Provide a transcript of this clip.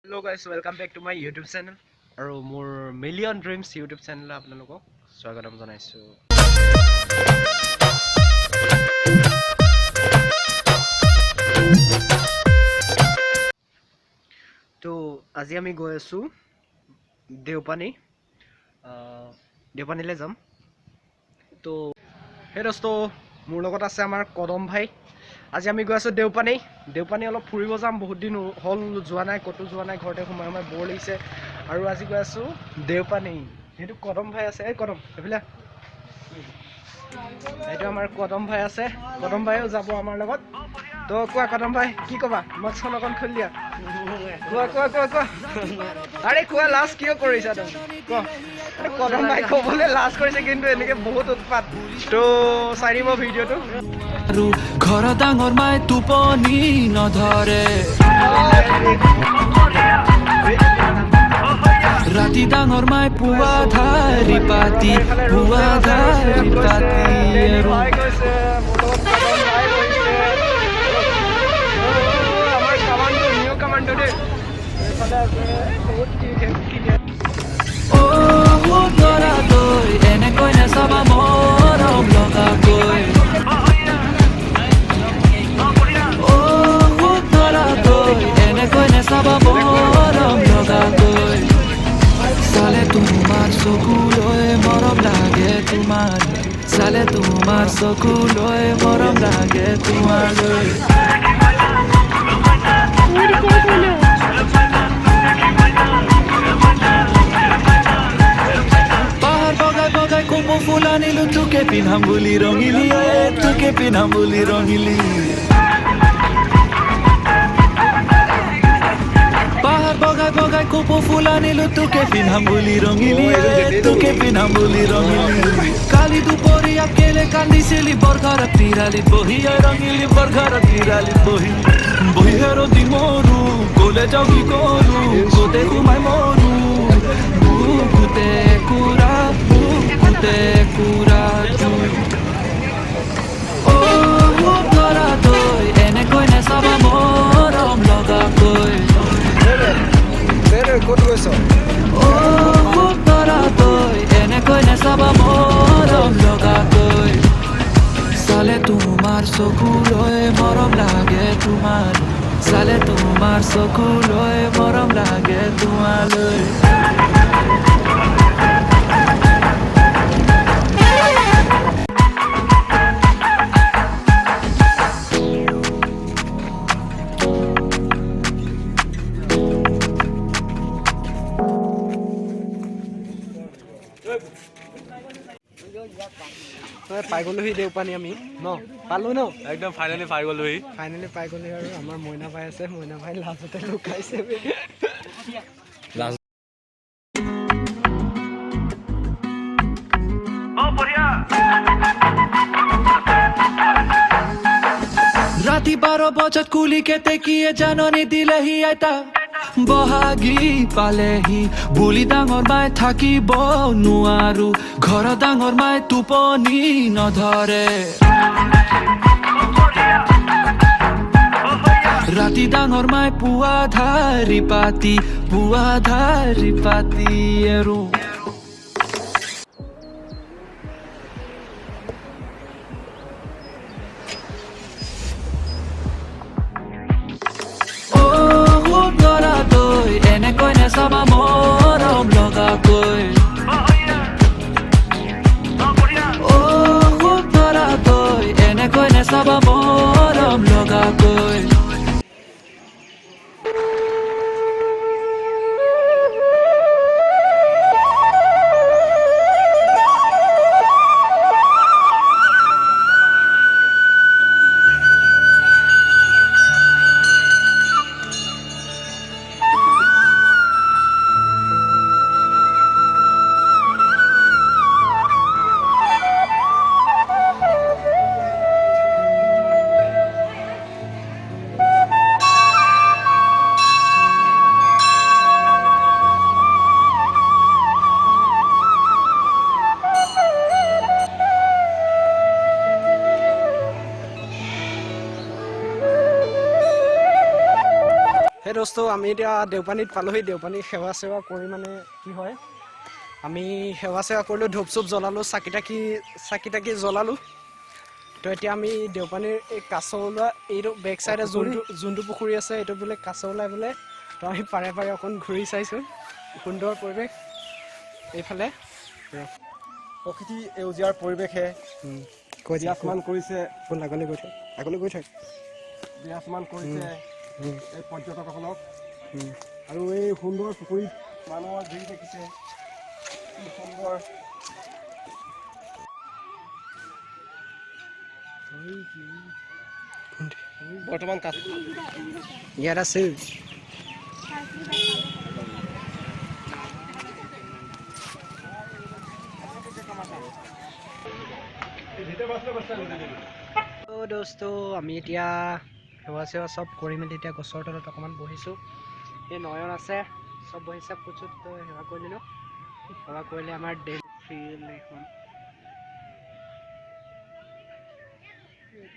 Hello guys, welcome back to my YouTube channel. আৰু মোৰ million dreams YouTube চেনেললৈ আপোনালোকক স্বাগতম জনাইছোঁ। তো আজি আমি গৈ আছোঁ দেওপানীলৈ যাম। তো সেই দোস্ত মোৰ লগত আছে আমাৰ কদম ভাই। আজি আমি গৈ আছোঁ দেওপানী অলপ ফুৰিব যাম। বহুত দিন হ'ল যোৱা নাই, ক'তো যোৱা নাই, ঘৰতে সোমাই বৰ লাগিছে। আৰু আজি গৈ আছোঁ দেওপানী। সেইটো কদম ভাই আছে, এই কদম এইফালে। এইটো আমাৰ কদম ভাই আছে, কদম ভাইও যাব আমাৰ লগত। তো কোৱা কদম ভাই, কি ক'বা? মাস্কখন অকণ খুলি দিয়া। কোৱা আৰে কোৱা, লাজ কিয় কৰিছা তুমি? কোৱা। কদম ভাই ক'বলৈ লাজ কৰিছে, কিন্তু এনেকৈ বহুত উৎপাত। তো চাই দিব ভিডিঅ'টো। ঘৰ ডাঙৰ মাই টোপনি নধৰে, ৰাতি ডাঙৰ মাই পুৱা ধাৰি পাতি লৰা তই এনেকৈ নেচাবা মৰম লগাকৈ। চাবা মৰম লগাকৈ, চালে তোমাৰ চকুলৈ মৰম লাগে তোমাৰ, চালে তোমাৰ চকুলৈ মৰম লাগে তোমালৈ। পাহাৰ বগাই বগাই কপৌ ফুল আনিলো, তোকে পিন্ধাম বুলি ৰঙিলি, তোকে পিন্ধাম বুলি ৰঙিলি। বগাই বগাই কপৌ ফুল আনিলো, তোকে পিন্ধাম বুলি ৰঙিলি, তোকে পিন্ধাম বুলি ৰঙিলি। কালি দুপৰীয়া কেলে কান্দিছিলি, বৰঘৰত তিৰালিত বহি ৰঙিলি, বৰঘৰত তিৰালিত বহি ৰদি মৰো, কলে যাওঁ কি কৰো, গোটে সোমাই মৰো, বুকুতে কুৰা ধৰা তই এনেকৈ নেচাবা মৰম লগাকৈ। ক'ত গৈছ? ধৰা তই এনেকৈ নেচাবা মৰম লগাকৈ, চালে তোমাৰ চকুলৈ মৰম লাগে তোমাৰ, চালে তোমাৰ চকুলৈ মৰম লাগে তোমালৈ। পাই গ'লোহি দেওপানী আমি পালো ন, একদম ফাইনেলি পাই গ'লোহি। আৰু আমাৰ মইনা ভাই আছে, মইনা ভাই লাজতে লুকাইছে। ৰাতি 12 বজাত কুলিকে তেকিয়ে জাননী দিলেহি আইতা, বহাগী পালেহি বুলি ডাঙৰ মাই থাকিব নোৱাৰো, ঘৰ ডাঙৰ মাই টোপনি নধৰে, ৰাতি ডাঙৰ মাই পুৱা ধাৰি পাতি আৰু এনেকৈ নেচাবা মৰম লগাকৈ। ধৰা তই এনেকৈ নেচাবা মৰম লগাকৈ। দোস্ত আমি এতিয়া দেওপানীত পালোহি দেওপানী সেৱা চেৱা কৰি মানে কি হয় আমি সেৱা চেৱা কৰিলোঁ ধূপ চুপ জ্বলালোঁ চাকি তাকি জ্বলালোঁ তো এতিয়া আমি দেওপানীৰ এই কাছ ওলোৱা এইটো বেক চাইডে যোনটো পুখুৰী আছে এইটো বোলে কাছ ওলাই বোলে তো আমি পাৰে অকণ ঘূৰি চাইছোঁ সুন্দৰ পৰিৱেশ এইফালে প্ৰকৃতি সেউজীয়াৰ পৰিৱেশে বিৰাজমান কৰিছে আগলৈ গৈ থাক বিৰাজমান কৰিছে এই পৰ্যটকসকলক আৰু এই সুন্দৰ পুখুৰীত মানুহৰ ভিৰ দেখিছে কি সুন্দৰ বৰ্তমান ইয়াত আছে দোস্ত আমি এতিয়া সেৱা চেৱা চব কৰি মেলি এতিয়া গছৰ তলত অকণমান বহিছোঁ এই নয়ন আছে চব বহিছে ফুট চুট সেৱা কৰি দিলোঁ সেৱা কৰিলে আমাৰ ডেইলি ফিল্ড এখন